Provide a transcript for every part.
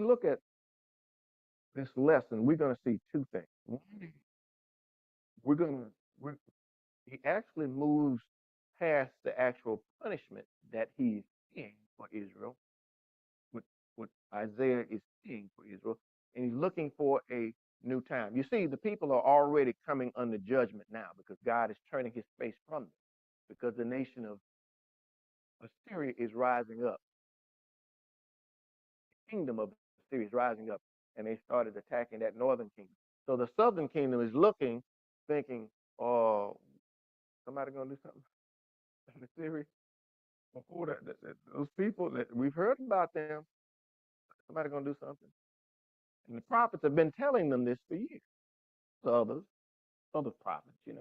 look at this lesson, we're going to see two things. We're going to, we're, he actually moves past the actual punishment that he's seeing for Israel, what, what Isaiah is seeing for Israel, and he's looking for a new time. You see, the people are already coming under judgment now because God is turning his face from them, because the nation of Assyria is rising up. The kingdom of Assyria is rising up, and they started attacking that northern kingdom. So the southern kingdom is looking, thinking, oh, somebody gonna do something in Assyria? Before those people that we've heard about them, somebody gonna do something. And the prophets have been telling them this for years. So other prophets, there's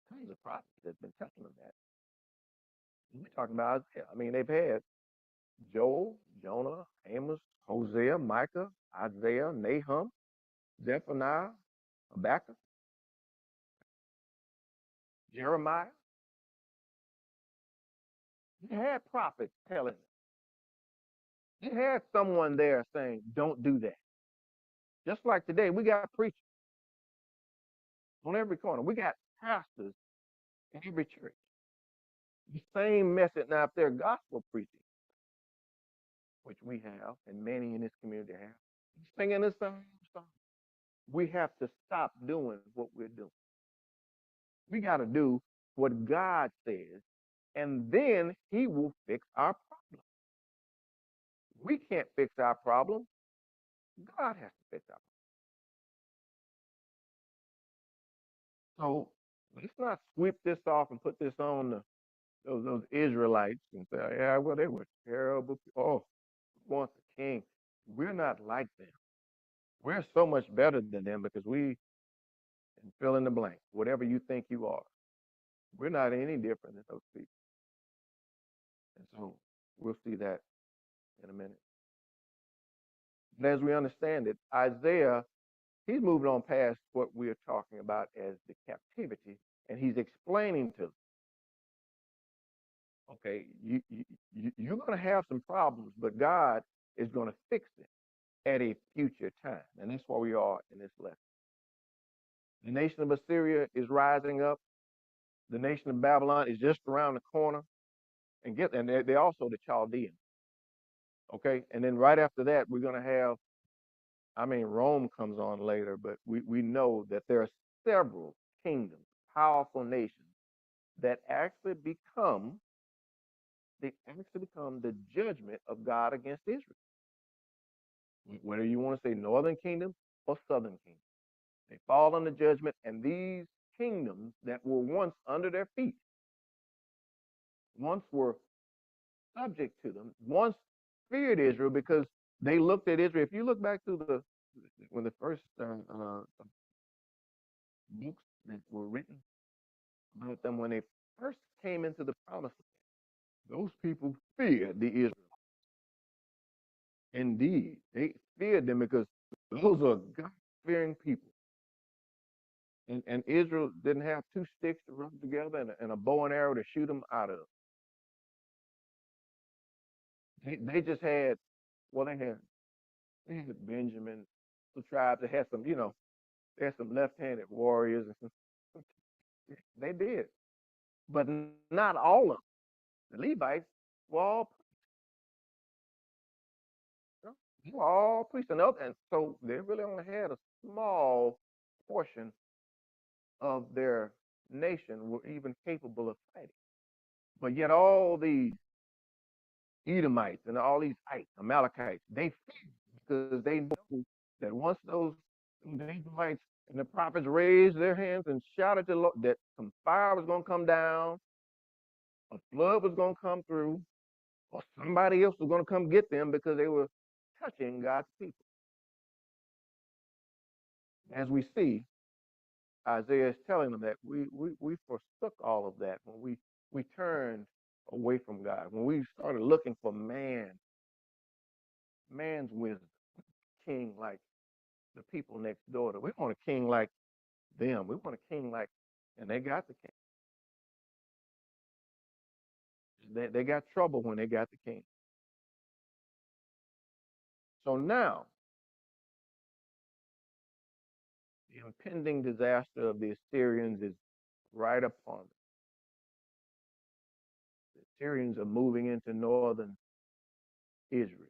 tons of prophets that've been telling them that. We're talking about Isaiah. I mean, they've had Joel, Jonah, Amos, Hosea, Micah, Isaiah, Nahum, Zephaniah, Habakkuk, Jeremiah. They had prophets telling them. They had someone there saying, don't do that. Just like today, we got preachers on every corner. We got pastors in every church. The same message now, if they're gospel preaching, which we have, and many in this community have, singing the same song. We have to stop doing what we're doing. We got to do what God says, and then he will fix our problem. We can't fix our problem. God has to fix our problem. So let's not sweep this off and put this on those Israelites and say, yeah, well, they were terrible. Oh, we want the king. We're not like them. We're so much better than them because we fill in the blank, whatever you think you are. We're not any different than those people. And so we'll see that in a minute. And as we understand it, Isaiah, he's moving on past what we're talking about as the captivity, and he's explaining to them, okay, you're going to have some problems, but God is going to fix it at a future time. And that's where we are in this lesson. The nation of Assyria is rising up. The nation of Babylon is just around the corner. And they're also the Chaldeans. Okay. And then right after that, we're going to have, Rome comes on later, but we know that there are several kingdoms, powerful nations that actually become the judgment of God against Israel. Whether you want to say northern kingdom or southern kingdom. They fall under judgment, and these kingdoms that were once under their feet, once were subject to them, once feared Israel because they looked at Israel. If you look back to when the first books that were written about them, when they first came into the promised land, those people feared the Israelites. Indeed, they feared them because those are God-fearing people. And Israel didn't have two sticks to rub together and a bow and arrow to shoot them out of. They just had, well, they had Benjamin, the tribes. They had some, they had some left-handed warriors. They did, but not all of them. The Levites were all, they were all priests, and so they really only had a small portion of their nation were even capable of fighting. But yet all these Edomites and all these Amalekites, they feared because they know that once those Israelites and the prophets raised their hands and shouted to the Lord that some fire was going to come down, a flood was going to come through, or somebody else was going to come get them because they were touching God's people. As we see, Isaiah is telling them that we forsook all of that when we turned away from God, when we started looking for man's wisdom, king like the people next door. We want a king like them. We want a king like, and they got the king. They got trouble when they got the king. So now, the impending disaster of the Assyrians is right upon them. The Assyrians are moving into northern Israel.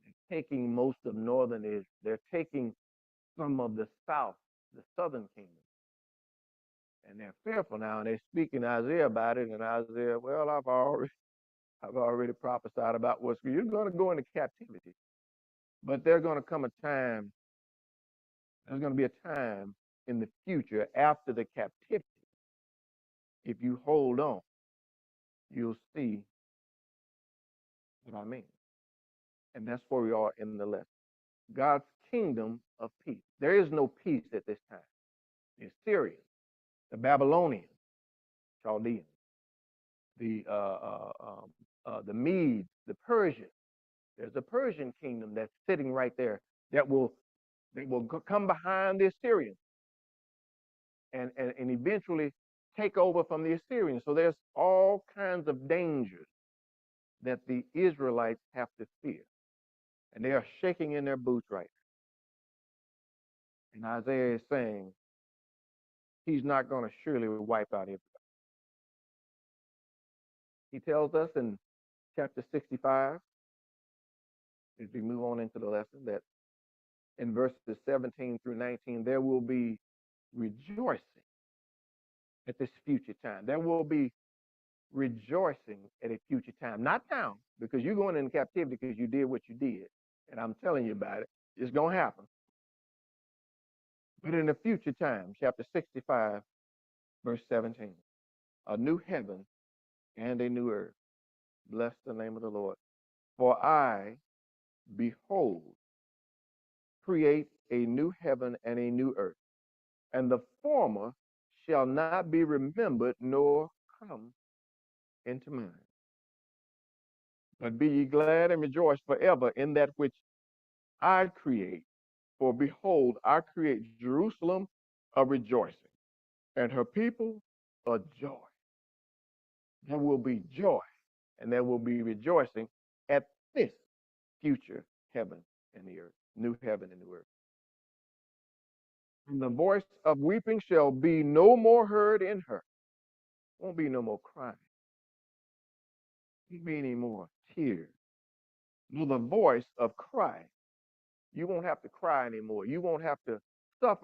They're taking most of northern Israel. They're taking some of the south, the southern kingdom. And they're fearful now, and they're speaking to Isaiah about it. And Isaiah, well, I've already prophesied about what's you're going to go into captivity, but there's going to come a time. There's going to be a time in the future after the captivity. If you hold on, you'll see what I mean. And that's where we are in the lesson. God's kingdom of peace. There is no peace at this time. The Assyrians, the Babylonians, Chaldeans, the Medes, the Persians. There's a Persian kingdom that's sitting right there that will come behind the Assyrians and eventually take over from the Assyrians. So there's all kinds of dangers that the Israelites have to fear. And they are shaking in their boots right now. And Isaiah is saying he's not going to surely wipe out everybody. He tells us in chapter 65, as we move on into the lesson, that in verses 17 through 19, there will be rejoicing at this future time. There will be rejoicing at a future time. Not now, because you're going into captivity because you did what you did. And I'm telling you about it. It's going to happen. But in the future time, chapter 65, verse 17, a new heaven and a new earth. Bless the name of the Lord. For I, behold, create a new heaven and a new earth, and the former shall not be remembered nor come into mind. But be ye glad and rejoice forever in that which I create. For behold, I create Jerusalem a rejoicing, and her people a joy. There will be joy, and there will be rejoicing at this future heaven and the earth, new heaven and new earth. And the voice of weeping shall be no more heard in her. Won't be no more crying. Won't be any more tears. Nor the voice of cry. You won't have to cry anymore. You won't have to